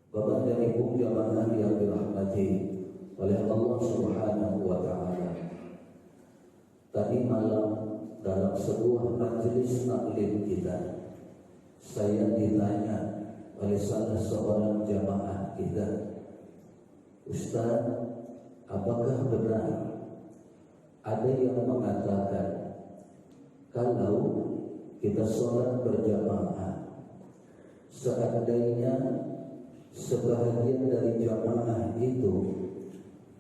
Bapak dan Ibu jamaah yang dirahmati oleh Allah Subhanahu wa Ta'ala, tadi malam dalam sebuah majelis taklim kita, saya ditanya oleh salah seorang jamaah kita, Ustaz, apakah benar ada yang mengatakan kalau kita sholat berjamaah, seandainya sebahagian dari jamaah itu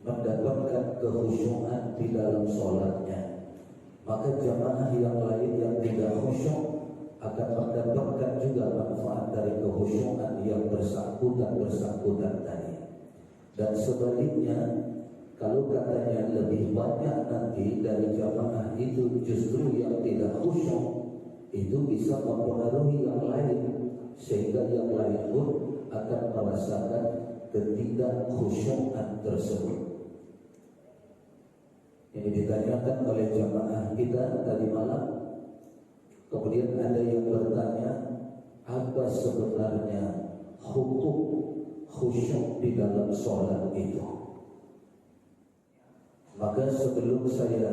mendapatkan kekhusyuan di dalam sholatnya, maka jamaah yang lain yang tidak khusyuk akan mendapatkan juga manfaat dari kekhusyuan yang bersangkutan tadi. Dan sebaliknya, kalau katanya lebih banyak nanti dari jamaah itu justru yang tidak khusyuk, itu bisa mempengaruhi yang lain, sehingga yang lain pun akan merasakan ketidakkhusyuan tersebut. Ini ditanyakan oleh jamaah kita tadi malam. Kemudian ada yang bertanya, apa sebenarnya hukum khusyuk di dalam sholat itu? Maka sebelum saya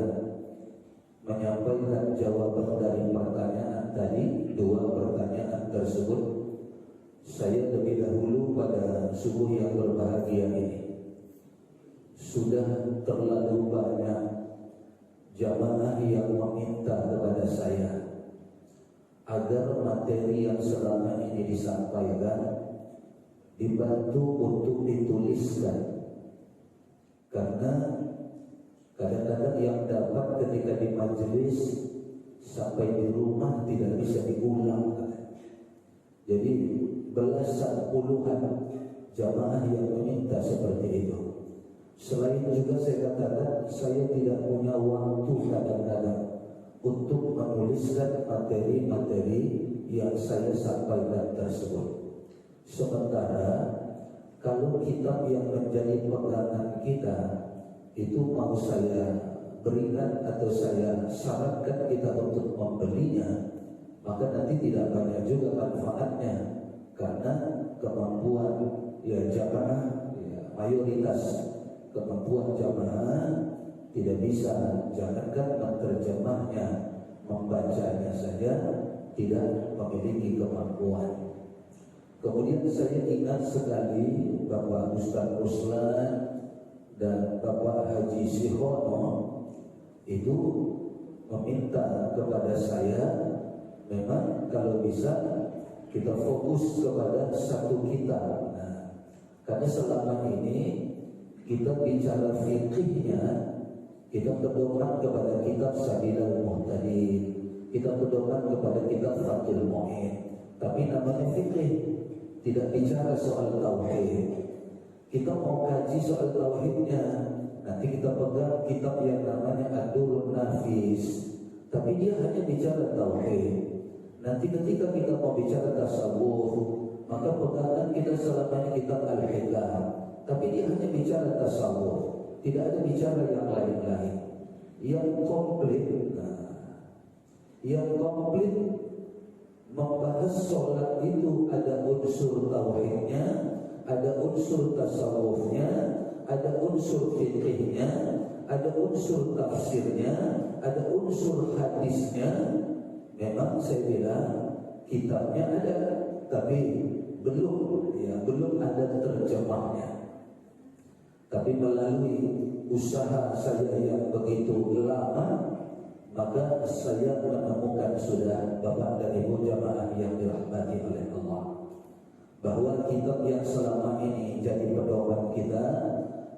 menyampaikan jawaban dari pertanyaan tadi, dua pertanyaan tersebut, saya lebih dahulu pada subuh yang berbahagia ini, sudah terlalu banyak jamaah yang meminta kepada saya agar materi yang selama ini disampaikan dibantu untuk dituliskan, karena kadang-kadang yang dapat ketika di majelis sampai di rumah tidak bisa diulang. Jadi belasan puluhan jamaah yang meminta seperti itu. Selain juga saya katakan, saya tidak punya waktu kadang-kadang untuk menuliskan materi-materi yang saya sampaikan tersebut. Sementara kalau kitab yang menjadi pegangan kita itu mau saya berikan atau saya syaratkan kita untuk membelinya, maka nanti tidak banyak juga manfaatnya, karena kemampuan jamaah, mayoritas kemampuan jamaah tidak bisa, jangankan menerjemahnya, membacanya saja tidak memiliki kemampuan. Kemudian saya ingat sekali Bapak Ustaz Ruslan dan Bapak Haji Sihono itu meminta kepada saya, memang kalau bisa kita fokus kepada satu kitab. Nah, karena selama ini kita bicara fikihnya, kita berdoa kepada kitab Sabilul Muhtadin, kita berdoa kepada kitab Fathul Mu'in, tapi namanya fikih, tidak bicara soal tauhid. Kita mau kaji soal tauhidnya, nanti kita pegang kitab yang namanya Ad-Durrun Nafis, tapi dia hanya bicara tauhid. Nanti ketika kita mau bicara tasawuf, maka pegangan kita selamanya kitab Al-Hikam, tapi dia hanya bicara tasawuf, tidak ada bicara yang lain-lain. Yang komplit, membahas sholat itu ada unsur tauhidnya, ada unsur tasawufnya, ada unsur fikihnya, ada unsur tafsirnya, ada unsur hadisnya. Memang saya bilang kitabnya ada, tapi belum ada terjemahnya. Tapi melalui usaha saya yang begitu lama, maka saya menemukan sudah Bapak dan Ibu jamaah yang dirahmati oleh Allah, bahwa kitab yang selama ini jadi pedoman kita,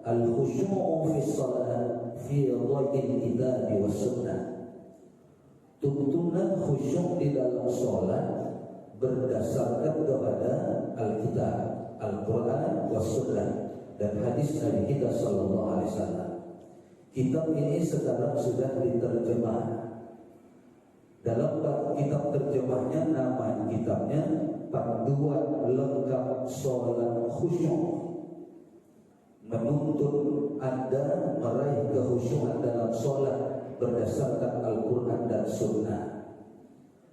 Al-Khusyu'u fi Shalah fi Dhai'il Kitab wa Sunnah, tuntunan khusyuk di dalam sholat berdasarkan kepada Alkitab, Al-Quran, wa Sunnah, dan hadis Nabi kita Sallallahu Alaihi Wasallam. Kitab ini sekarang sudah diterjemah. Dalam kitab terjemahnya, nama kitabnya Panduan Lengkap Sholat Khusyuk, menuntun Anda meraih kekhusyukan dalam sholat berdasarkan Al-Quran dan Sunnah.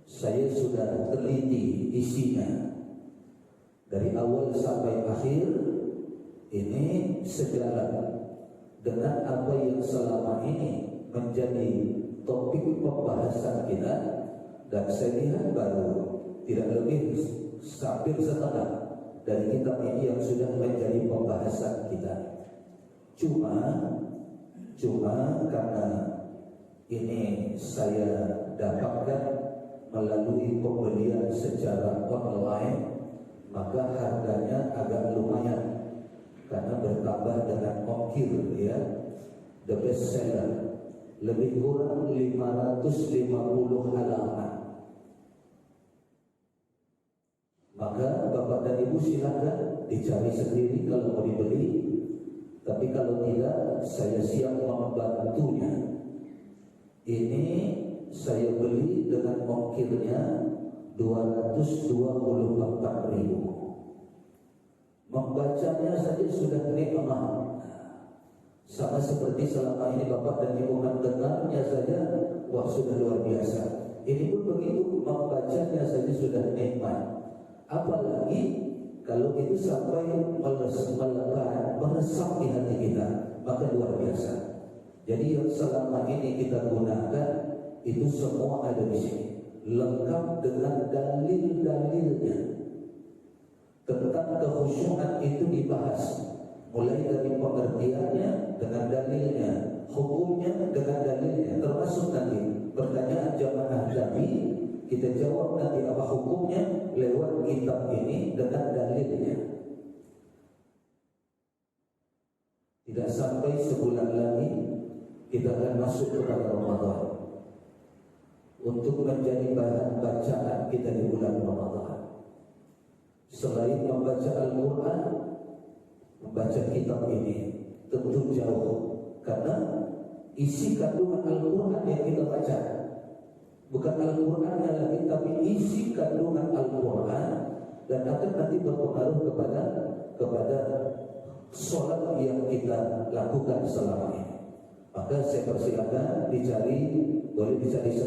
Saya sudah teliti isinya. Dari awal sampai akhir ini sejalan dengan apa yang selama ini menjadi topik pembahasan kita, dan saya lihat baru tidak lebih hampir setengah dari kitab ini yang sudah menjadi pembahasan kita. Cuma karena ini saya dapatkan melalui pembelian secara online, maka harganya agak lumayan karena bertambah dengan ongkir ya. The best seller lebih kurang 550 halaman. Maka Bapak dan Ibu silakan dicari sendiri kalau mau dibeli. Tapi kalau tidak, saya siap membantunya. Ini saya beli dengan ongkirnya 224.000. Membacanya saja sudah nikmat. Sama seperti selama ini Bapak dan Ibu mendengarnya saja, wah sudah luar biasa. Ini pun begitu, membacanya saja sudah nikmat. Apalagi kalau itu sampai melekat, meresap di hati kita, maka luar biasa. Jadi yang selama ini kita gunakan itu semua ada di sini, lengkap dengan dalil-dalilnya. Tentang kekhusyuan itu dibahas, mulai dari pengertiannya dengan dalilnya, hukumnya dengan dalilnya, termasuk nanti pertanyaan jamaah Nabi, kita jawab nanti apa hukumnya lewat kitab ini dengan dalilnya. Tidak sampai sebulan lagi kita akan masuk kepada Ramadan, untuk menjadi bahan bacaan kita di bulan Ramadan. Selain membaca Al-Quran, membaca kitab ini tentu jauh, karena isi kandungan Al-Quran yang kita baca bukan Al-Qurannya lagi, tapi isi kandungan Al-Quran, dan akan nanti berpengaruh kepada sholat yang kita lakukan selama ini. Maka saya persilakan dicari, boleh dicari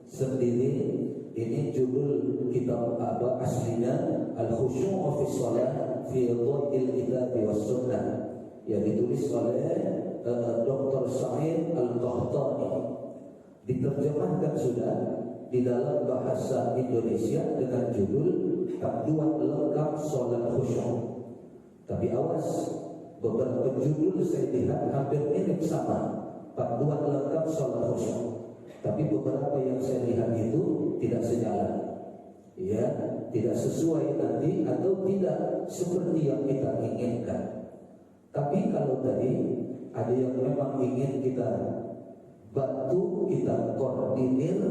sendiri. Ini judul kitab apa aslinya, Al-Khusyu' fi Shalah fi Dhawil Kitab was Sunnah, yang ditulis oleh Dr. Sa'id Al-Qahtani. Diterjemahkan sudah di dalam bahasa Indonesia dengan judul Panduan Lengkap Sholat Khusyuk. Tapi awas, beberapa judul saya lihat hampir mirip sama, Panduan Lengkap Sholat Khusyuk. Tapi beberapa yang saya lihat itu tidak sejalan, ya, tidak sesuai nanti, atau tidak seperti yang kita inginkan. Tapi kalau tadi ada yang memang ingin kita bantu, kita koordinir,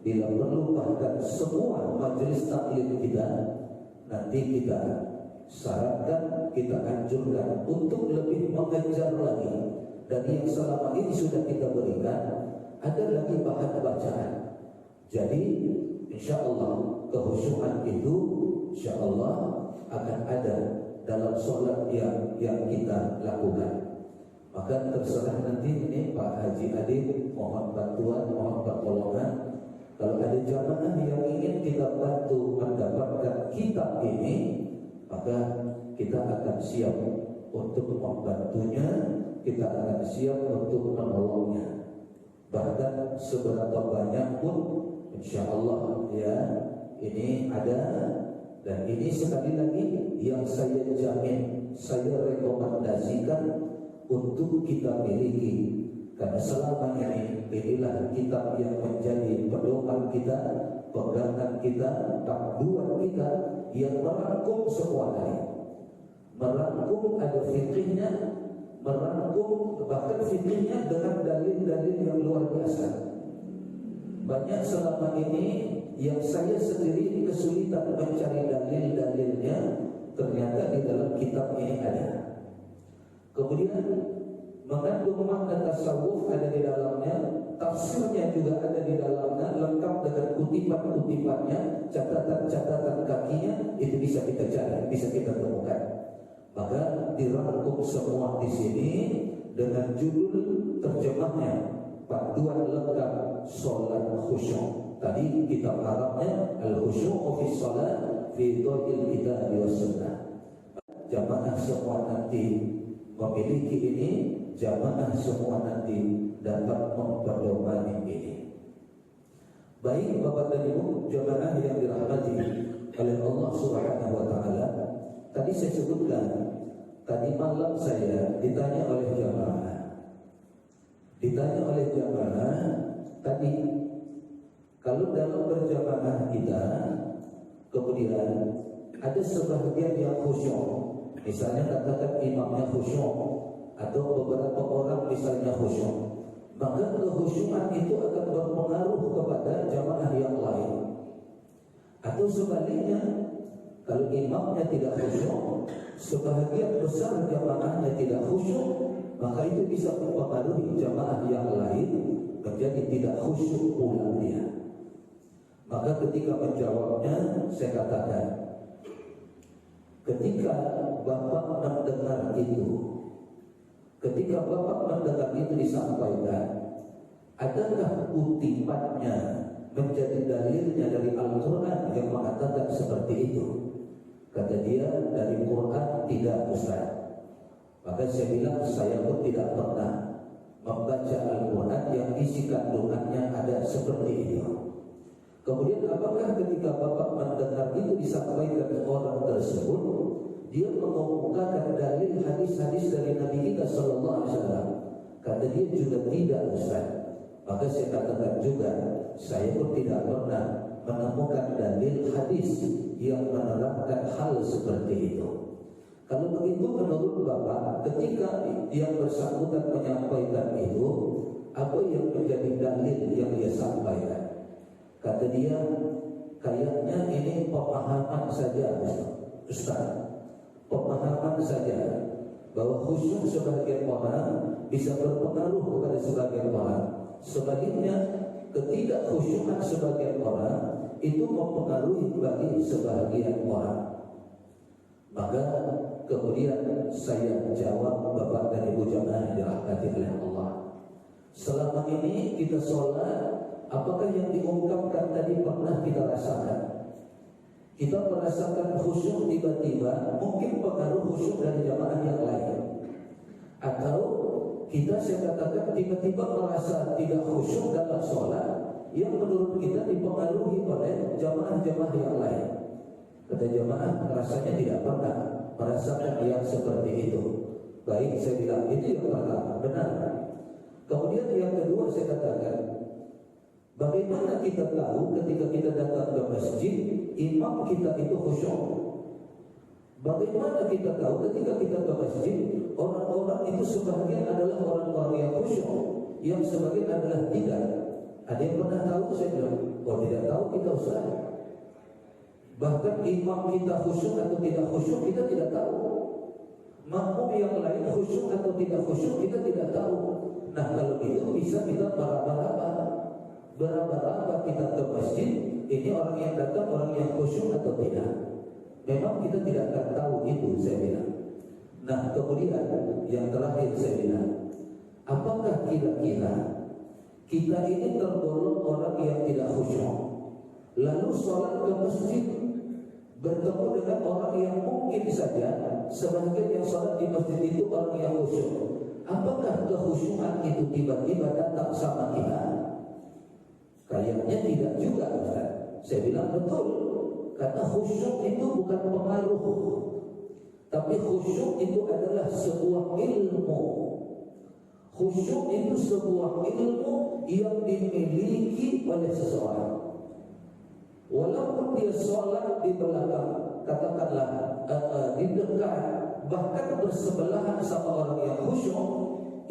bila perlu bahkan semua majelis taklim kita, nanti kita sarankan, kita anjurkan untuk lebih mengejar lagi dari yang selama ini sudah kita berikan. Ada lagi bahan bacaan. Jadi insya Allah kekhusyuan itu insya Allah akan ada dalam sholat yang kita lakukan. Maka terserah nanti ini Pak Haji Adib, mohon bantuan, mohon pertolongan. Kalau ada jamaah yang ingin kita bantu mendapatkan kitab ini, maka kita akan siap untuk membantunya, kita akan siap untuk menolongnya. Bahkan seberapa banyak pun insya Allah ya, ini ada. Dan ini sekali lagi yang saya jamin, saya rekomendasikan untuk kita miliki. Karena selama ini inilah kitab yang menjadi pedoman kita, pegangan kita, panduan kita, yang merangkum semua tadi. Merangkum, ada fikihnya, merangkum bahkan fikihnya dengan dalil-dalil yang luar biasa. Banyak selama ini yang saya sendiri kesulitan mencari dalil-dalilnya, ternyata di dalam kitab ini ada. Kemudian mengandung makna tasawuf ada di dalamnya, tafsirnya juga ada di dalamnya, lengkap dengan kutipan-kutipannya, catatan-catatan kakinya, itu bisa kita cari, bisa kita temukan. Maka dirangkum semua di sini dengan judul terjemahnya Panduan Lengkap Sholat Khusyuk. Tadi kitab Arabnya Al-Khusyu' fi Shalah fi dhil kitab wa sunnah. Jamaah semua nanti memiliki ini, jamaah semua nanti dapat memperdomani ini. Baik Bapak dan Ibu jamaah yang dirahmati oleh Allah Subhanahu wa taala, tadi saya sebutkan, tadi malam saya ditanya oleh jamaah tadi, kalau dalam berjamaah kita kemudian ada sebahagian yang khusyuk, misalnya katakan imamnya khusyuk atau beberapa orang misalnya khusyuk, maka kekhusyukan itu akan berpengaruh kepada jamaah yang lain. Atau sebaliknya, kalau imamnya tidak khusyuk, sebahagian besar jamaahnya tidak khusyuk, maka itu bisa mempengaruhi jamaah yang lain menjadi tidak khusyuk pula dia. Maka ketika menjawabnya, saya katakan, ketika Bapak mendengar itu disampaikan, adakah kutipannya menjadi dalilnya dari Al-Quran yang mengatakan seperti itu? Kata dia, dari Quran tidak, Ustaz. Maka saya bilang, saya pun tidak pernah membaca Al-Quran yang isi kandungannya ada seperti itu. Kemudian apakah ketika Bapak mendengar itu disampaikan orang tersebut, dia mengemukakan dalil hadis-hadis dari Nabi kita Sallallahu Alaihi Wasallam? Kata dia juga tidak, Ustaz. Maka saya katakan juga, saya pun tidak pernah menemukan dalil hadis yang menerangkan hal seperti itu. Kalau begitu menurut Bapak, ketika yang bersangkutan menyampaikan itu, apa yang menjadi dalil yang dia sampaikan? Kata dia, kayaknya ini pemahaman saja, Ustaz. Pemahaman saja bahwa khusyuk sebagian orang bisa berpengaruh kepada sebagian orang. Sebaliknya, ketidakkhusyukan sebagian orang itu mempengaruhi bagi sebagian orang. Maka kemudian saya jawab, Bapak dan Ibu jamaah dirahmati oleh Allah, selama ini kita sholat, apakah yang diungkapkan tadi pernah kita rasakan? Kita merasakan khusyuk tiba-tiba, mungkin pengaruh khusyuk dari jamaah yang lain. Atau kita, saya katakan, tiba-tiba merasa tidak khusyuk dalam sholat yang menurut kita dipengaruhi oleh jamaah-jamaah yang lain. Kata jamaah, rasanya tidak pernah merasakan yang seperti itu. Baik, saya bilang, itu yang pertama, benar. Kemudian yang kedua saya katakan, bagaimana kita tahu ketika kita datang ke masjid, imam kita itu khusyuk? Bagaimana kita tahu ketika kita ke masjid, orang-orang itu sebagian adalah orang-orang yang khusyuk, yang sebagian adalah tidak? Ada yang pernah tahu? Saya bilang, oh tidak tahu kita, Ustaz. Bahkan imam kita khusyuk atau tidak khusyuk kita tidak tahu. Makmum yang lain khusyuk atau tidak khusyuk kita tidak tahu. Nah kalau itu bisa kita beraba-raba kita ke masjid, ini orang yang datang orang yang khusyuk atau tidak. Memang kita tidak akan tahu itu, saya bilang. Nah kemudian yang terakhir saya bilang, apakah kira-kira kita ini tergolong orang yang tidak khusyuk, lalu sholat ke masjid bertemu dengan orang yang mungkin saja sebagian yang sholat di masjid itu orang yang khusyuk, apakah kekhusyukan itu tiba-tiba datang sama kita? Kayaknya tidak juga, Ustaz. Saya bilang betul, karena khusyuk itu bukan pengaruh, tapi khusyuk itu adalah sebuah ilmu. Khusyuk itu sebuah ilmu yang dimiliki oleh seseorang. Walaupun dia sholat di belakang, katakanlah di dekat, bahkan bersebelahan sama orang yang khusyuk,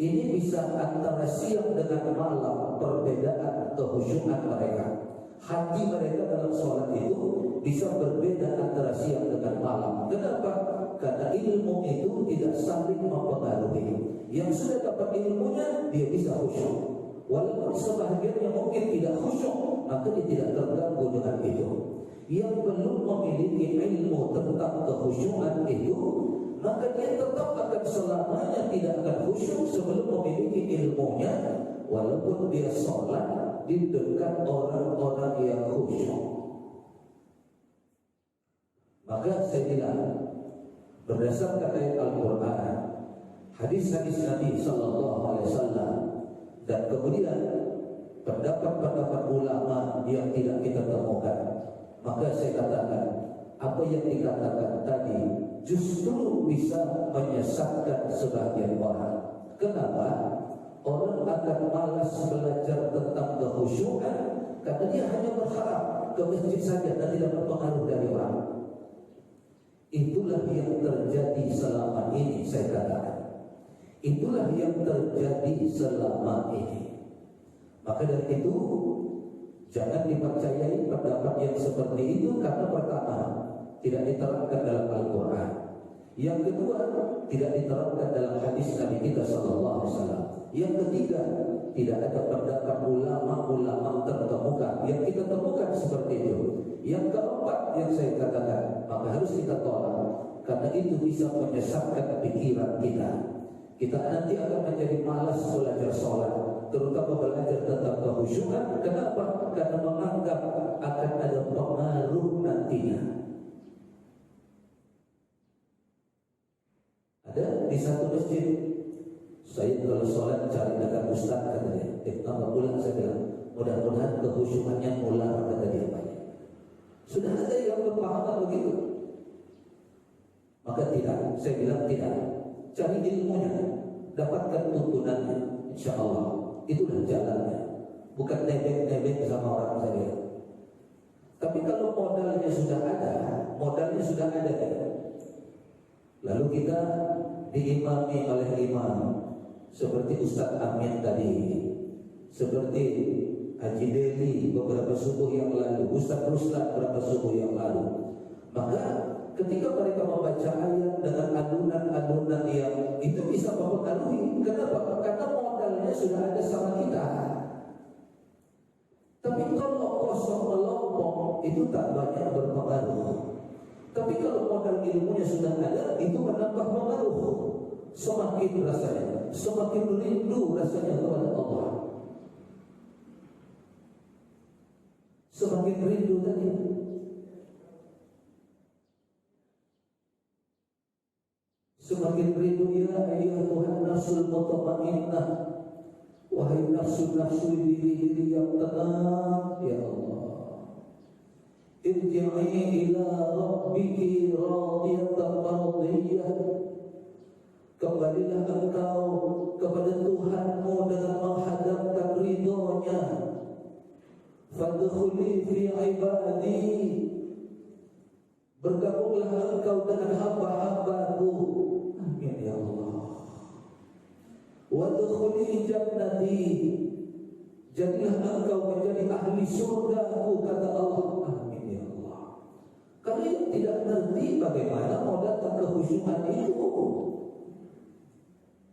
ini bisa antara siang dengan malam perbedaan kekhusyukan mereka. Hati mereka dalam sholat itu bisa berbeda antara siang dengan malam. Kenapa? Karena ilmu itu tidak saling mempengaruhi. Yang sudah dapat ilmunya, dia bisa khusyuk. Walaupun sebahagiannya mungkin tidak khusyuk, maka dia tidak terganggu dengan itu. Yang belum memiliki ilmu tentang kekhusyukan itu, maka dia tetap akan selamanya tidak akan khusyuk sebelum memiliki ilmunya, walaupun dia sholat di dekat orang-orang yang khusyuk. bilang berdasarkan ayat Al-Quran, hadis-hadis Nabi Sallallahu Alaihi Wasallam, dan kemudian pendapat-pendapat ulama yang tidak kita temukan, maka saya katakan apa yang dikatakan tadi justru bisa menyesatkan sebagian orang. Kenapa? Orang akan malas belajar tentang kekhusyukan karena dia hanya berharap ke masjid saja dan tidak berpengaruh dari orang. Itulah yang terjadi selama ini, saya katakan. Itulah yang terjadi selama ini. Maka dari itu jangan dipercayai pendapat yang seperti itu, karena pertama, tidak diterangkan dalam Al-Quran. Yang kedua, tidak diterangkan dalam hadis Nabi kita Sallallahu Alaihi Wasallam. Yang ketiga, tidak ada pendapat ulama-ulama terkemuka yang kita temukan seperti itu. Yang keempat yang saya katakan, maka harus kita tolak, karena itu bisa menyesatkan pikiran kita. Kita nanti akan menjadi malas belajar sholat, terutama belajar tentang kekhusyukan. Kenapa? Karena menganggap akan ada pengaruh nantinya. Ada di satu masjid, saya kalau sholat cari dekat ustaz, kata dia. Nama pulang, saya bilang, mudah-mudahan kekhusyukannya ular, kata dia. Sudah ada yang berpahaman begitu. Maka tidak, saya bilang tidak. Cari ilmunya, dapatkan tuntunannya, insya Allah itulah jalannya. Bukan nebeng-nebeng sama orang saya. Tapi kalau modalnya sudah ada, lalu kita diimami oleh imam seperti Ustaz Amin tadi, seperti Haji Deli beberapa subuh yang lalu, Ustaz Ruslan beberapa subuh yang lalu, maka ketika mereka membaca ayat dengan adunan-adunan yang itu bisa mempengaruhi. Kenapa? Karena modalnya sudah ada sama kita. Tapi kalau kosong melompong itu tak banyak berpengaruh. Tapi kalau modal ilmunya sudah ada, itu menambah pengaruh. Semakin rasanya, semakin rindu rasanya kepada Allah. Semakin rindu tadi. Semakin rindu, ya ayyuhan nafsul mutmainnah, wahai nafsu-nafsu diri-diri yang tenang, ya Allah. Irji'i ila rabbiki radiyatan mardiyah. Kembalilah engkau kepada Tuhanmu dengan menghadapkan ridhonya. Fadkhuli fi ibadi. Bergabunglah engkau dengan hamba-hambaku. Amin ya Allah. Wadkhuli jannati. Jadilah engkau menjadi ahli surgaku, kata Allah. Amin ya Allah. Karena yang tidak ngerti bagaimana mau datang kekhusyukan itu,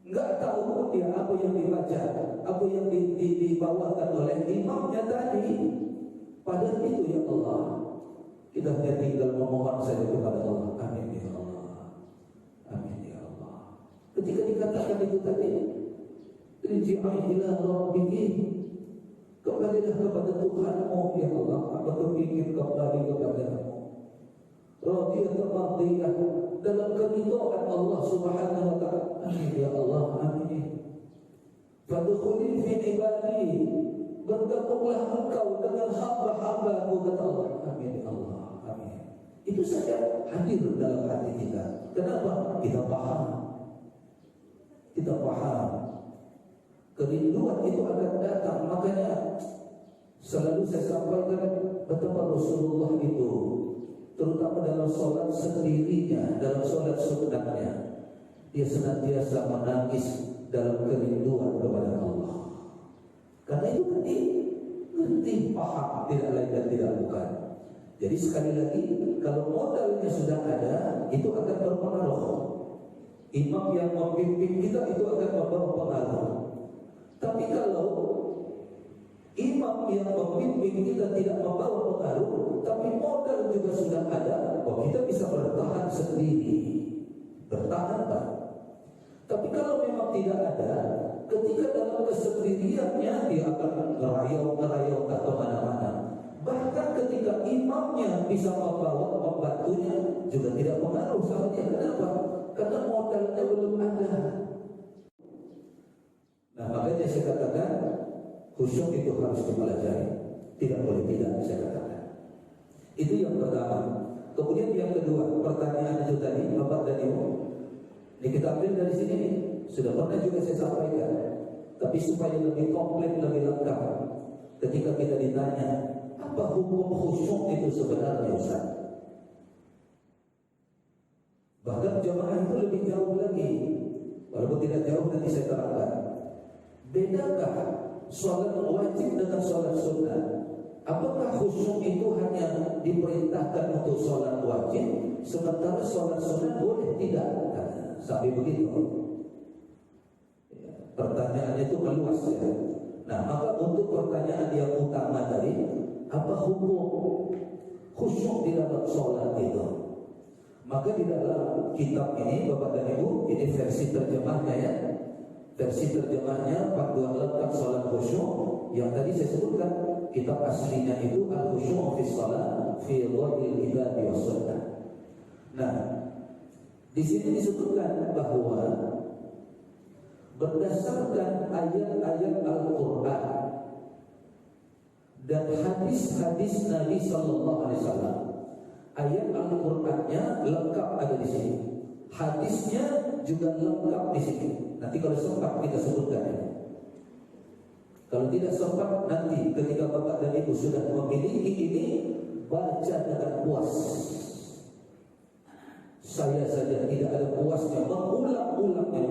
enggak tahu pun dia apa yang dibaca, apa yang dibawakan oleh imamnya tadi. Padahal itu ya Allah, kita hanya tinggal memohon saja kepada Allah. Amin ya Allah. Amin ya Allah. Ketika dikatakan itu tadi, irji'i ila rabbiki, kembalilah kepada Tuhanmu ya Allah. Apa berpikir kembali kepada-Mu. Radiyatan mardiyah, dalam keridhaan Allah Subhanahu wa ta'ala. Amin ya Allah. Amin. Fadkhuli fi ibadi. Bergabunglah engkau dengan hamba-hambaku, kata Allah. Amin ya Allah. Amin. Itu saja hadir dalam hati kita. Kenapa? Kita paham. Kita paham. Kerinduan itu akan datang. Makanya selalu saya sampaikan betapa Rasulullah itu, terutama dalam sholat sendirinya, dalam sholat sunnahnya, dia senantiasa menangis dalam kerinduan kepada Allah. Karena itu tadi ngerti, paham, tidak lain dan tidak bukan. Jadi sekali lagi, kalau modalnya sudah ada, itu akan berpengaruh. Imam yang membimbing kita itu akan membawa pengaruh. Tapi kalau imam yang membimbing kita tidak membawa pengaruh, tapi modal juga sudah ada, kita bisa bertahan sendiri. Bertahan, Pak. Tapi kalau memang tidak ada, ketika dalam kesendiriannya dia akan ngerayau ke mana-mana. Bahkan ketika imamnya bisa membawa, membantunya juga tidak pengaruh. karena modalnya belum ada. Nah, makanya saya katakan khusyuk itu harus dipelajari, tidak boleh tidak, saya katakan. Itu yang pertama. Kemudian yang kedua, pertanyaan itu tadi Bapak dan Ibu, ini kita ambil dari sini nih. Sudah pernah juga saya sampaikan, tapi supaya lebih komplit, lebih lengkap. Ketika kita ditanya, apa hukum khusyuk itu sebenarnya, Ustaz? Bahkan jamaah itu lebih jauh lagi. Walaupun tidak jauh, nanti saya terangkan. Bedakah sholat wajib dengan sholat sunnah? Apakah khusyuk itu hanya diperintahkan untuk sholat wajib, sementara sholat sunnah boleh tidak? Sampai begitu. Ya, pertanyaannya itu meluas ya. Nah, maka untuk pertanyaan yang utama tadi, apa hukum khusyuk di dalam sholat itu? Maka di dalam kitab ini, Bapak dan Ibu, ini versi terjemahnya ya. Versi terjemahnya panduan lengkap sholat khusyuk yang tadi saya sebutkan. Kitab aslinya itu al-khusyuk fi shalah fi dhil ibadi was sunnah. Nah, di sini disebutkan bahwa berdasarkan ayat-ayat Al-Qur'an dan hadis-hadis Nabi sallallahu alaihi wasallam, ayat Al-Qur'annya lengkap ada di sini. Hadisnya juga lengkap di sini. Nanti kalau sempat kita sebutkan ya. Kalau tidak sempat, nanti ketika Bapak dan Ibu sudah memiliki ini, baca dengan puas. Saya saja tidak ada puasnya, mengulang-ulangnya.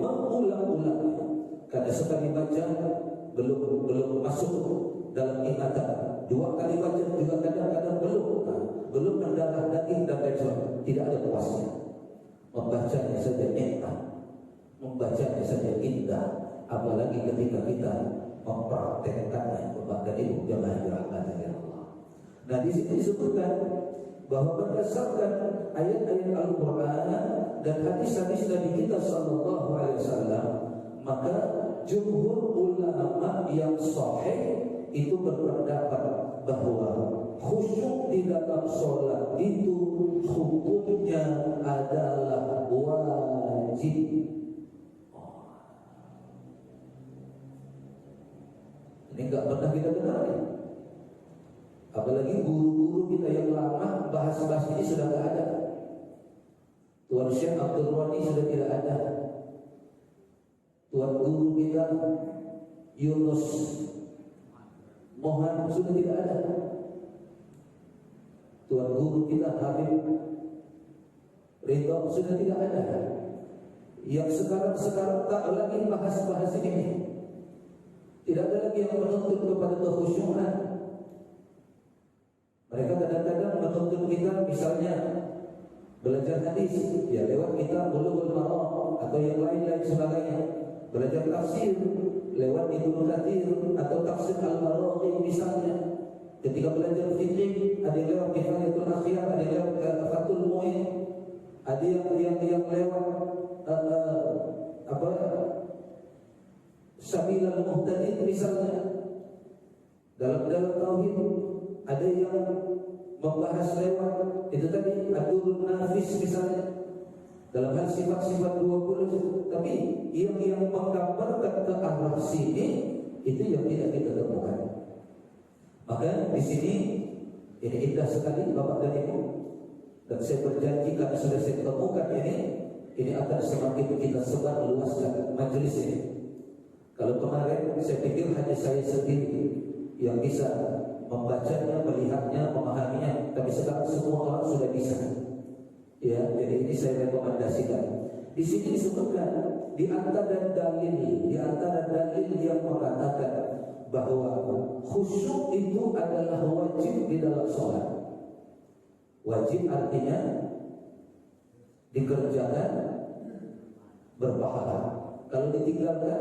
Karena sekali baca belum masuk dalam ingatan. 2 kali baca juga kadang-kadang belum mendarah daging dan lain sebagainya. Tidak ada puasnya. Membacanya saja nikmat, membacanya saja indah, apalagi ketika kita mempraktekkannya. Bapak dan Ibu jamaah dirahmati Allah. Nah, di sini disebutkan bahwa berdasarkan ayat-ayat Al-Qur'an dan hadis-hadis Nabi kita sallallahu alaihi wasallam, maka jumhur ulama yang sahih itu berpendapat bahwa khusyuk di dalam sholat itu hukumnya adalah wajib. Ini enggak pernah kita dengar ya. Apalagi guru-guru kita yang lama bahas-bahas ini sudah enggak ada. Tuan Syekh Abdul Rani sudah tidak ada. Tuan guru kita Yunus Mohan sudah tidak ada. Tuan guru kita Habib Ridho sudah tidak ada. Yang sekarang tak lagi bahas-bahas ini. Tidak ada lagi yang menuntut kepada kekhusyukan. Mereka kadang-kadang menuntut kita misalnya belajar hadis, ya lewat kitab Bulughul Maram atau yang lain-lain sebagainya. Belajar tafsir lewat Ibnu Katsir atau tafsir Al-Maraghi misalnya. Ketika belajar fikih, ada yang lewat Kifayatul Akhyar, ada yang lewat Fathul Mu'in, ada yang lewat Sabilal Muhtadin misalnya. Dalam tauhid ada yang membahas lewat itu tadi Ad-Durrun Nafis misalnya. Dalam hal sifat-sifat 20, tapi yang menggambarkan ke arah sini itu yang tidak kita temukan. Maka di sini ini indah sekali Bapak dan Ibu, dan saya berjanji kalau sudah saya temukan ini akan semakin kita sebar luaskan majelis ini. Kalau kemarin saya pikir hanya saya sendiri yang bisa membacanya, melihatnya, memahaminya, tapi sekarang semua orang sudah bisa. Ya, jadi ini saya rekomendasikan. Di sini disebutkan di antara dalil yang mengatakan bahwa khusyuk itu adalah wajib di dalam sholat. Wajib artinya dikerjakan berpahala. Kalau ditinggalkan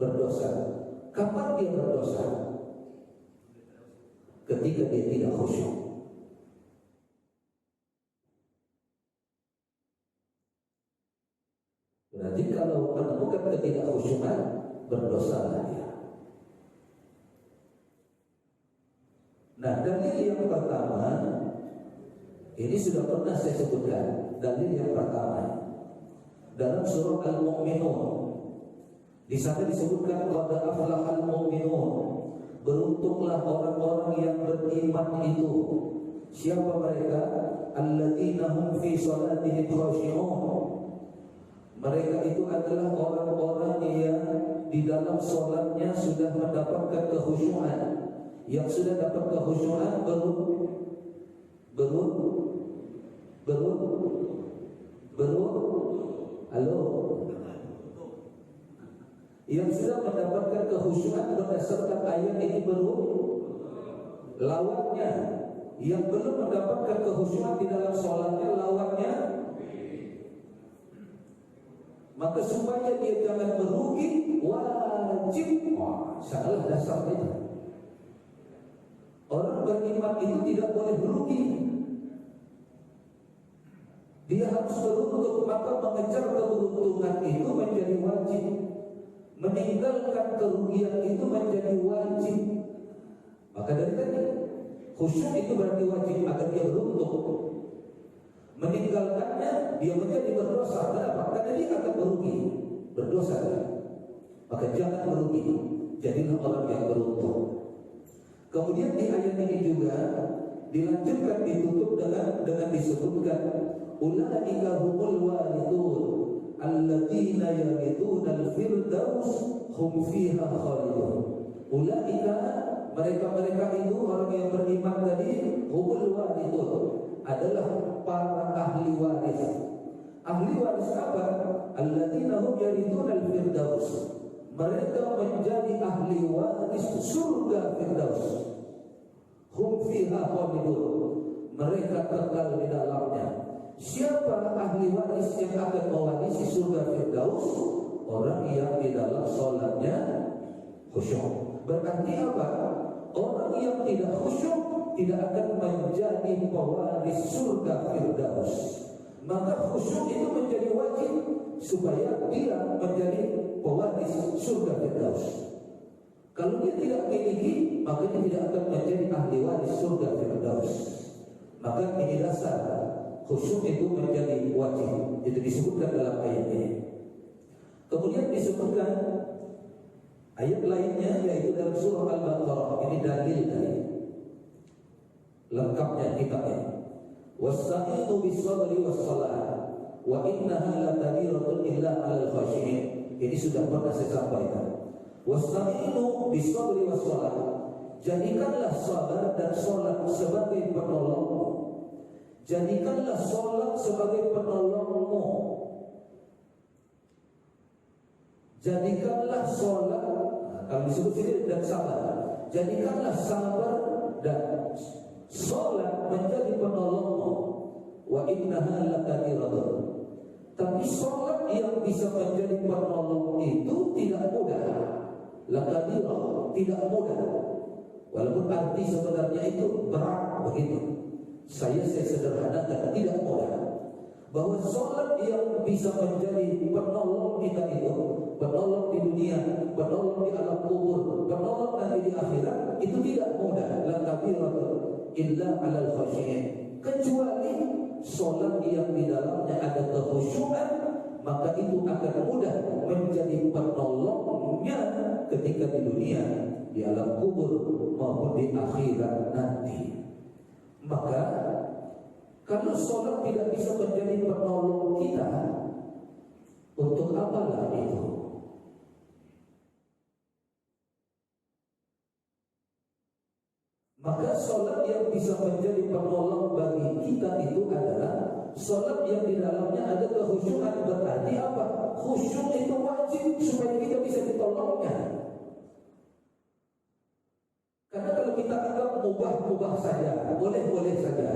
berdosa. Kapan dia berdosa? Ketika dia tidak khusyuk. Berarti kalau menemukan ketidakkhusyukan, berdosalah dia. Nah, dalil yang pertama ini sudah pernah saya sebutkan. Dalil yang pertama dalam surah Al-Mu'minun. Di sana disebutkan qad aflahal mu'minun. Beruntunglah orang-orang yang beriman itu. Siapa mereka? Alladzina hum fi salatihim khashi'un. Mereka itu adalah orang-orang yang di dalam salatnya sudah mendapatkan kekhusyuan. Yang sudah dapat kekhusyuan halo, yang sudah mendapatkan kekhusyuan berdasarkan ayat ini lawannya yang belum mendapatkan kekhusyuan di dalam sholatnya lawannya. Maka supaya dia jangan merugi, wajib salah dasarnya. Orang beriman itu tidak boleh merugi. Dia harus beruntung, maka mengejar keberuntungan itu menjadi wajib. Meninggalkan kerugian itu menjadi wajib. Maka dari tadi khusyuk itu berarti wajib agar dia beruntung. Meninggalkannya dia menjadi berdosa. Kenapa? Karena dia akan merugi, berdosa. Maka jangan merugi, jadilah orang yang beruntung. Kemudian di ayat ini juga dilanjutkan, ditutup dengan disebutkan ulaika humul warithun alladzina yarithunal firdaus hum fiha khalidun. Ulaika, mereka itu orang yang beriman tadi, humul warithun, adalah para ahli waris. Ahli waris apa? Alladzina hum yarithunal firdaus. Mereka menjadi ahli waris surga Firdaus. Hum fiha khalidun. Mereka kekal di dalamnya. Siapa ahli waris yang akan mewarisi surga Firdaus? Orang yang di dalam sholatnya khusyuk. Berarti apa? Orang yang tidak khusyuk tidak akan menjadi pewaris surga Firdaus. Maka khusyuk itu menjadi wajib supaya dia menjadi pewaris surga Firdaus. Kalau dia tidak memiliki, maka dia tidak akan menjadi ahli waris surga Firdaus. Maka ini dasar khusyuk itu menjadi wajib. Itu disebutkan dalam ayat ini. Kemudian disebutkan ayat lainnya yaitu dalam surah Al-Baqarah. Ini dalil dari lengkapnya kitabnya. Wasta'inu bis-sabri was-salah wa innaha lakabiratun illa 'alal khashi'in. Ini sudah pernah saya sampaikan. Wasta'inu bis-sabri was-salah. Jadikanlah sabar dan salat sebagai penolongmu. Jadikanlah salat sebagai penolongmu. Jadikanlah salat, kalau disebut ini, dan sabar. Jadikanlah sabar dan salat menjadi penolongmu. Wa innaha lakabiratun. Tapi salat yang bisa menjadi penolong itu tidak mudah. Lakabiratun, tidak mudah. Walaupun arti sebenarnya itu berat begitu. Saya sederhanakan, tidak mudah. Bahwa salat yang bisa menjadi penolong kita itu, penolong di dunia, penolong di alam kubur, penolong nanti di akhirat, itu tidak mudah. Lakabiratun illa 'alal khashi'in. Kecuali salat yang di dalamnya ada kekhusyuan, maka itu akan mudah menjadi penolongnya ketika di dunia, di alam kubur maupun di akhirat nanti. Maka kalau salat tidak bisa menjadi penolong kita, untuk apalah itu? Maka salat yang bisa menjadi penolong bagi kita itu adalah salat yang di dalamnya ada kekhusyuan. Berarti apa? Khusyuk itu wajib supaya kita bisa ditolongnya. Karena kalau kita anggap mubah saja, boleh saja,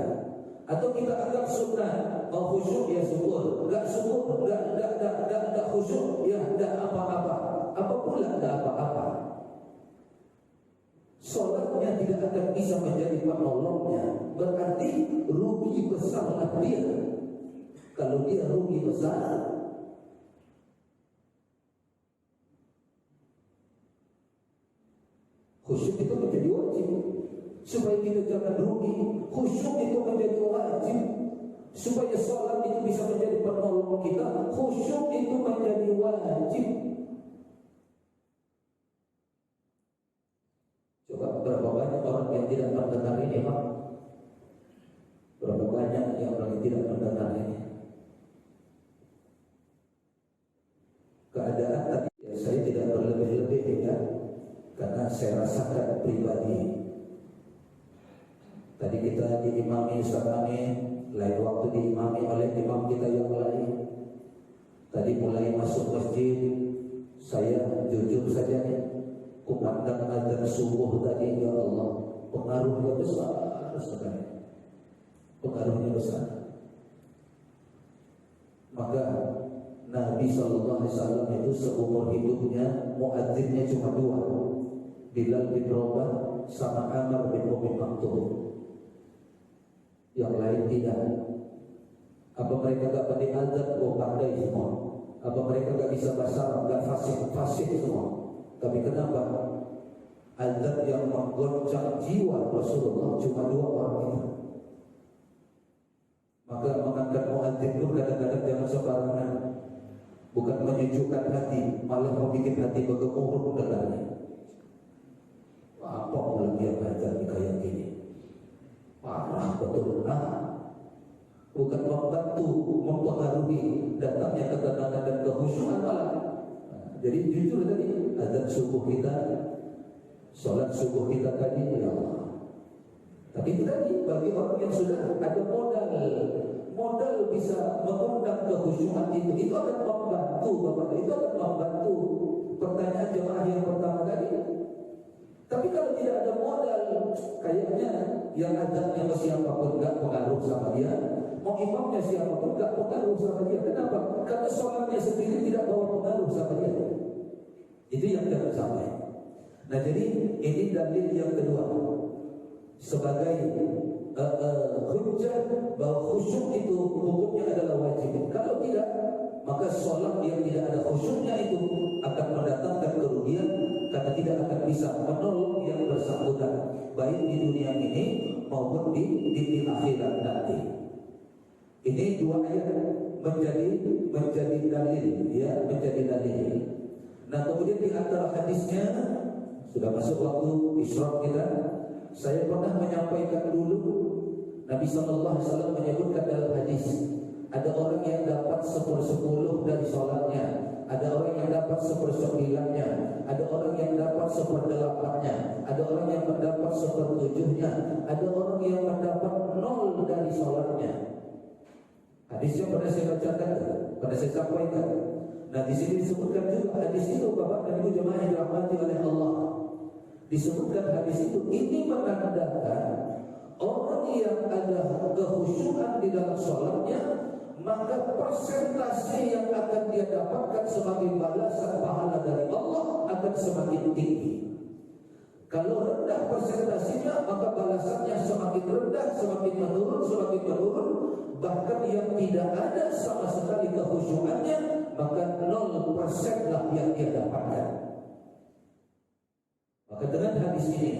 atau kita anggap sunnah, mau khusyuk ya syukur, enggak syukur, enggak khusyuk ya enggak apa-apa. Apa pula enggak apa-apa? Salatnya tidak akan bisa menjadi penolongnya. Berarti rugi besarlah dia. Kalau dia rugi besar, khusyuk itu menjadi wajib supaya kita jangan rugi. Khusyuk itu menjadi wajib Supaya sholat itu bisa menjadi penolong kita, khusyuk itu menjadi wajib. Coba berapa banyak orang yang tidak mendengar ini, Pak? Berapa banyak yang orang yang tidak mendengar ini? Keadaan tadi ya, saya tidak berlebih-lebih ya, karena saya rasakan pribadi. Tadi kita diimami Ustaz Amin, lain waktu diimami oleh imam kita yang lain. Tadi mulai masuk masjid, saya jujur saja nih, kumandang azan subuh tadi, ya Allah, pengaruhnya besar sekali. Pengaruhnya besar. Maka Nabi SAW itu seumur hidupnya muadzinnya cuma dua, Bilal bin Rabah sama Amr bin Umi Maktum. Yang lain tidak. Apa mereka gak pandai azan? Oh, pandai semua. Apa mereka gak bisa bahasa Arab? Gak fasih semua. Tapi kenapa azan yang menggoncang jiwa Rasulullah cuma dua orang itu? Maka mengangkat muadzin itu kadang-kadang jangan sembarangan. Bukan menyejukkan hati, malah membuat hati bergemuruh dengannya. Apa lagi yang azan kayak gini? Parah betul. Bukan membantu, mempengaruhi datangnya ketenangan dan kehusyuan malah. Jadi jujur tadi azan subuh kita, sholat subuh kita tadi, ya Allah. Tapi itu tadi bagi orang yang sudah ada modal bisa mengundang kehusyuan itu akan membantu, Bapak. Itu akan membantu. Pertanyaan jemaah yang pertama tadi. Tapi kalau tidak ada modal, kayaknya yang azannya siapapun gak pengaruh sama dia, mau imamnya siapapun gak pengaruh sama dia. Kenapa? Karena sholatnya sendiri tidak bawa pengaruh sama dia. Itu yang jangan sampai. Nah, jadi ini dalil yang kedua sebagai hujjah bahwa khusyuk itu hukumnya adalah wajib. Kalau tidak, maka sholat yang tidak ada khusyuknya itu akan mendatangkan kerugian, karena tidak akan bisa menolong yang bersangkutan baik di dunia ini maupun di akhirat nanti. Ini dua ayat menjadi dalil, ya, menjadi dalil. Nah, kemudian di antara hadisnya, sudah masuk waktu isyraq kita, saya pernah menyampaikan dulu Nabi SAW menyebutkan dalam hadis, ada orang yang dapat 1/10 dari sholatnya, ada orang yang dapat 1/9-nya, ada orang yang dapat 1/8-nya, ada orang yang mendapat 1/7-nya, ada orang yang mendapat 0 dari sholatnya. Hadisnya pernah saya bacakan, pernah saya sampaikan. Nah, di sini disebutkan juga hadis itu, Bapak dan Ibu jemaah yang dirahmati oleh Allah. Disebutkan hadis itu, ini menandakan orang yang ada kehusyukan di dalam sholatnya, maka persentase yang akan dia dapatkan sebagai balasan pahala dari Allah akan semakin tinggi. Kalau rendah persentasenya, maka balasannya semakin rendah, semakin menurun. Bahkan yang tidak ada sama sekali kehusyukannya, maka 0% lah yang dia dapatkan. Maka dengan hadis ini,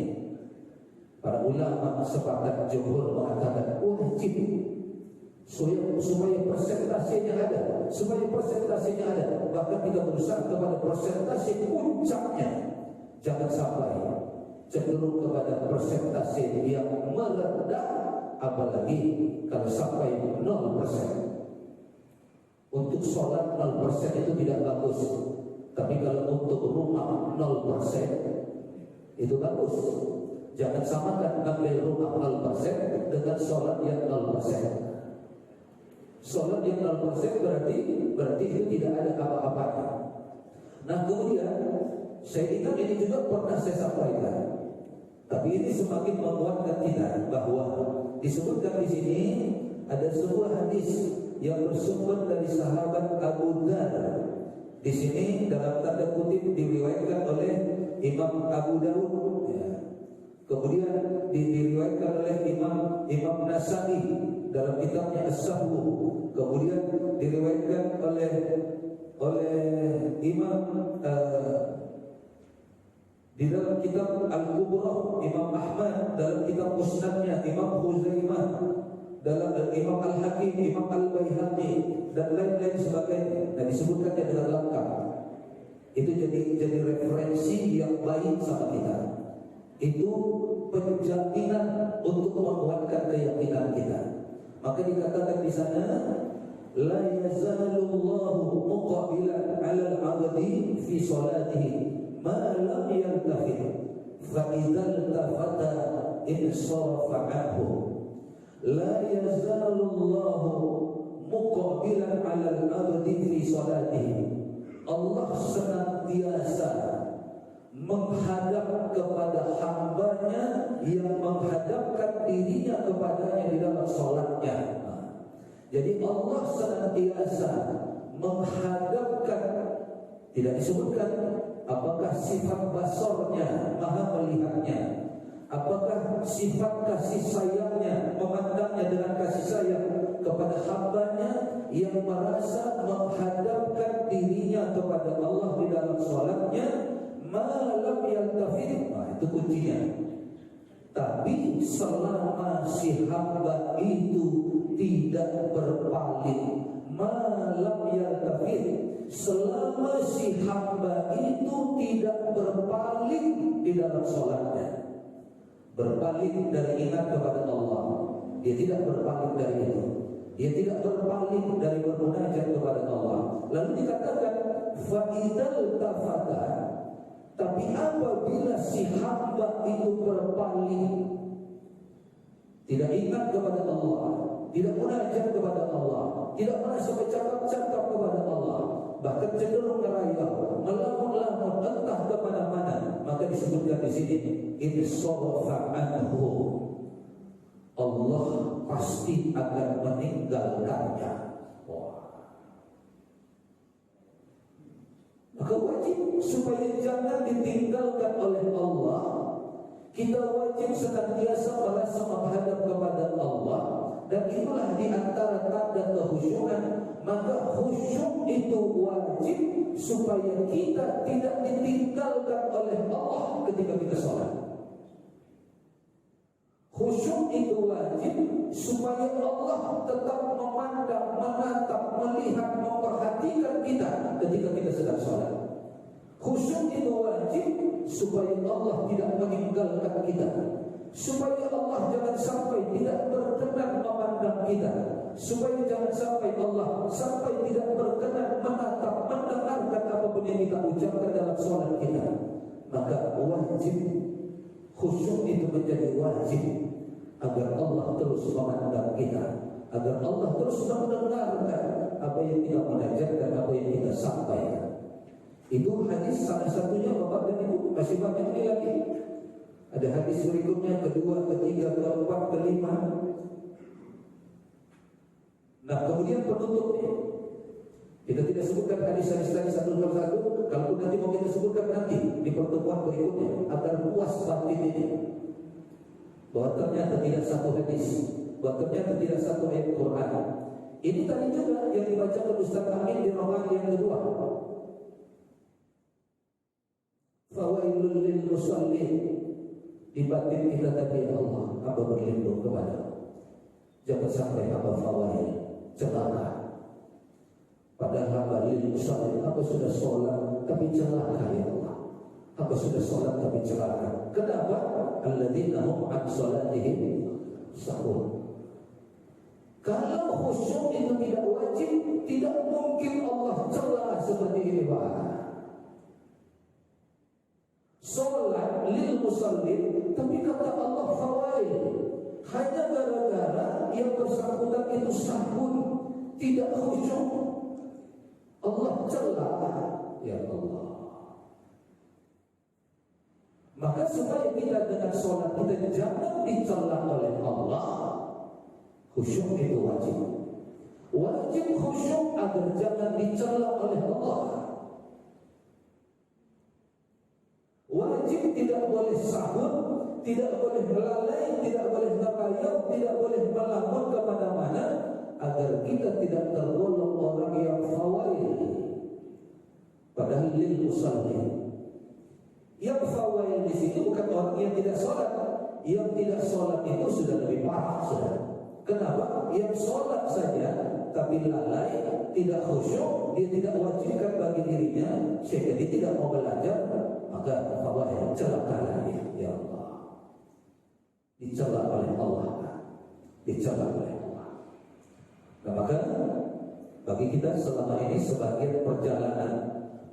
para ulama sepakat jumhur mengatakan wajib supaya persentasenya ada, bahkan kita berusaha kepada persentase puncaknya, jangan sampai cenderung kepada persentase yang merendah, apalagi kalau sampai 0%. Untuk sholat 0% itu tidak bagus, tapi kalau untuk rumah 0% itu bagus. Jangan samakan ngambil rumah 0% dengan sholat yang 0%. Sholat yang 0% berarti itu tidak ada apa-apanya. Nah, kemudian saya ingat ini juga pernah saya sampaikan, tapi ini semakin menguatkan kita bahwa disebutkan di sini ada sebuah hadis yang bersumber dari sahabat Abu Dzar. Di sini dalam tanda kutip diriwayatkan oleh Imam Abu Dawud, ya. Kemudian diriwayatkan oleh Imam Nasai dalam kitabnya As-Sahwu. Kemudian diriwayatkan oleh Imam di dalam kitab Al-Kubra Imam Ahmad, dalam kitab Musnadnya Imam Khuzaimah, dalam Imam Al-Hakim, Imam Al-Baihaqi dan lain-lain sebagainya. Dan disebutkannya dengan lengkap. Itu jadi referensi yang baik sama kita. Itu penjaminan untuk menguatkan keyakinan kita. Maka dikatakan di sana, la yazalullahu muqabilan 'alal 'abdi fi salatihi ma lam yaltafit fa idzal tafata insarafa 'anhu. La yazalullahu muqabilan 'alal 'abdi fi salatihi. Allah senantiasa menghadap kepada hambanya yang menghadapkan dirinya kepadanya di dalam sholatnya. Jadi Allah senantiasa menghadapkan, tidak disebutkan apakah sifat basornya maha melihatnya, apakah sifat kasih sayangnya memandangnya dengan kasih sayang kepada hambanya yang merasa menghadapkan dirinya kepada Allah di dalam sholatnya. Malam yaltafit, itu kuncinya. Tapi selama si hamba itu tidak berpaling, malam yaltafit, selama si hamba itu tidak berpaling di dalam sholatnya, berpaling dari ingat kepada Allah, dia tidak berpaling dari itu, dia tidak berpaling dari bermunajat kepada Allah. Lalu dikatakan fa'idal tafata, tapi apabila si hamba itu berpaling, tidak ingat kepada Allah, tidak munajat kepada Allah, tidak merasa bercakap-cakap kepada Allah, bahkan cenderung merayau, melamun-lamun entah kemana-mana, maka disebutkan di sini insarafa anhu, Allah pasti akan meninggalkannya. Maka wajib supaya jangan ditinggalkan oleh Allah, kita wajib senantiasa merasa menghadap kepada Allah. Dan itulah di antara tanda kehusyukan. Maka khusyuk itu wajib supaya kita tidak ditinggalkan oleh Allah ketika kita sholat. Khusyuk itu wajib supaya Allah tetap memandang, menatap, melihat, memperhatikan kita ketika kita sedang sholat. Khusyuk itu wajib supaya Allah tidak meninggalkan kita, supaya Allah jangan sampai tidak berkenan memandang kita, supaya jangan sampai Allah sampai tidak berkenan menatap, mendengarkan apapun yang kita ucapkan dalam sholat kita. Maka wajib khusyuk itu menjadi wajib agar Allah terus memandang kita, agar Allah terus mendengarkan apa yang kita munajatkan, apa yang kita sampaikan. Itu hadis salah satunya, Bapak dan Ibu, masih banyak lagi. Ada hadis berikutnya, kedua, ketiga, keempat, kelima. Nah, kemudian penutupnya kita tidak sebutkan hadis-hadis tadi satu persatu. Kalau nanti mau kita sebutkan nanti di pertemuan berikutnya agar puas batin ini, bahwa ternyata tidak satu hadis, bahwa ternyata tidak satu ayat Quran. Ini tadi juga yang dibaca oleh Ustaz Amin di rokan yang kedua. Fawailul lil musallin, di batin kita tadi, ya Allah, hamba berlindung kepada, jangan sampai hamba fawail, celaka. Padahal hamba lil musallin, hamba sudah sholat tapi celaka, ya Allah, hamba sudah sholat tapi celaka. Kenapa? Alladzina hum an sholatihim sahun. Kalau khusyuk itu tidak wajib, tidak mungkin Allah celah seperti ini, Pak. Sholat lil musallin, tapi kata Allah fawail, hanya gara-gara yang bersangkutan itu sahun, tidak khusyuk, Allah celah, ya Allah. Maka supaya kita dengan sholat kita jangan dicela oleh Allah, khusyuk itu wajib. Wajib khusyuk agar jangan dicela oleh Allah. Wajib tidak boleh sahur, tidak boleh melalai, tidak boleh merayau, tidak boleh melamun kemana-mana, agar kita tidak tergolong orang yang fawail. Padahal lil musallin, yang fawail di sini bukan orang yang tidak sholat. Yang tidak sholat itu sudah lebih parah, sudah. Kenapa? Yang sholat saja tapi lalai, tidak khusyuk, dia tidak wajibkan bagi dirinya, sehingga dia tidak mau belajar, maka Allah celaka dia. Ya Allah, dicela oleh Allah, dicela oleh Allah. Nah, maka bagi kita selama ini sebagian perjalanan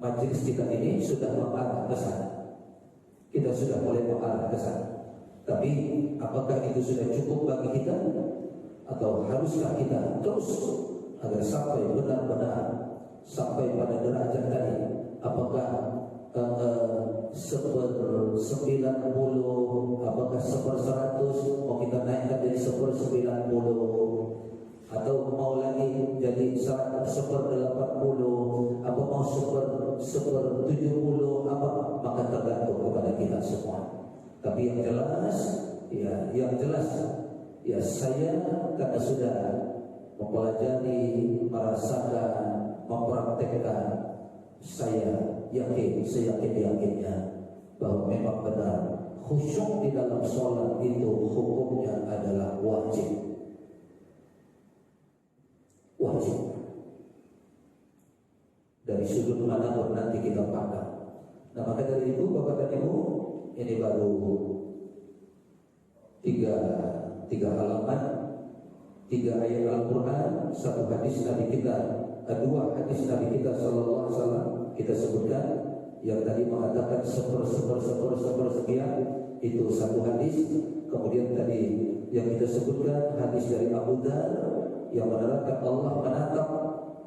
majelis kita ini sudah mengarah ke sana. Kita sudah mulai mengarah ke sana. Tapi apakah itu sudah cukup bagi kita? Atau haruskah kita terus agar sampai benar-benar sampai pada derajat tadi? Apakah 90, apakah 100, mau kita naikkan jadi 90, atau mau lagi jadi 180, apa mau 170, apa, maka tergantung kepada kita semua. Tapi yang jelas, ya saya karena sudah mempelajari, merasakan, mempraktekkan, saya yakinnya bahwa memang benar khusyuk di dalam sholat itu hukumnya adalah wajib. Dari sudut manapun nanti kita pandang. Nah, maka dari itu Bapak dan Ibu, ini baru tiga halaman, 3 ayat Al-Quran, 1 hadis Nabi kita, 2 hadis Nabi kita Sallallahu Alaihi Wasallam kita sebutkan. Yang tadi mengatakan sekian, itu 1 hadis. Kemudian tadi yang kita sebutkan hadis dari Abu Dzar yang menerangkan Allah menatap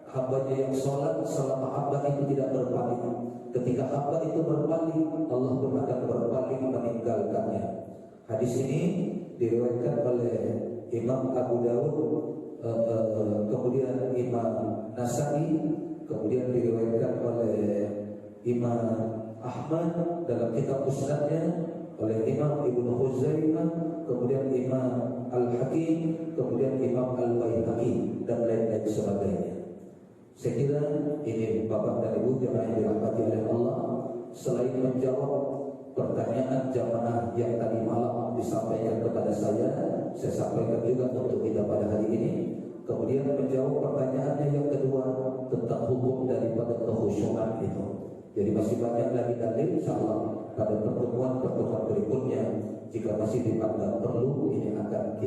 hambanya yang sholat selama hamba itu tidak berpaling. Ketika hamba itu berpaling, Allah pun akan berpaling meninggalkannya. Hadis ini diriwayatkan oleh Imam Abu Dawud, kemudian Imam Nasai, kemudian diriwayatkan oleh Imam Ahmad dalam kitab Musnadnya, oleh Imam Ibnu Khuzaimah, kemudian Imam Al-Hakim, kemudian Imam Al-Baihaqi, dan lain-lain sebagainya. Saya kira ini Bapak dan Ibu jemaah yang dirahmati oleh Allah, selain menjawab pertanyaan jamaah yang tadi malam disampaikan kepada saya sampaikan juga untuk kita pada hari ini. Kemudian menjawab pertanyaannya yang kedua tentang hukum daripada kekhusyukan itu. Jadi masih banyak lagi dalil, insyaallah pada pertemuan berikutnya jika masih dipandang perlu, ini akan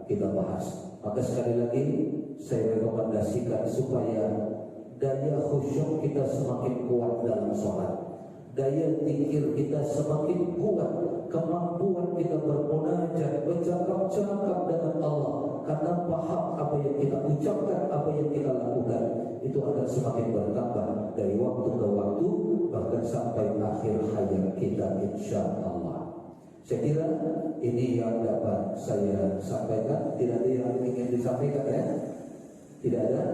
kita bahas. Maka sekali lagi saya rekomendasikan supaya daya khusyuk kita semakin kuat dalam sholat, daya zikir kita semakin kuat, kemampuan kita bermunajat, bercakap-cakap dengan Allah, karena paham apa yang kita ucapkan, apa yang kita lakukan, itu akan semakin bertambah dari waktu ke waktu, bahkan sampai akhir hayat kita insyaallah. Saya kira ini yang dapat saya sampaikan. Tidak ada yang ingin disampaikan, ya? Tidak ada?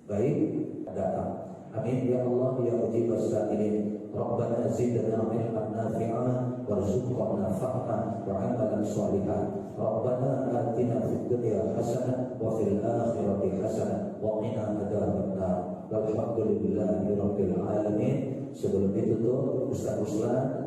Baik, datang. Amin ya Allah ya mujib as-sa'ilin. Rabbana zidna ilman nafi'an warzuqna fahman wa 'amalan shalihan. Rabbana atina fid dunya hasanah wa fil akhirati hasanah wa qina adzabannar. Walhamdulillahirabbil alamin. Sebelum ditutup, Ustaz Ruslan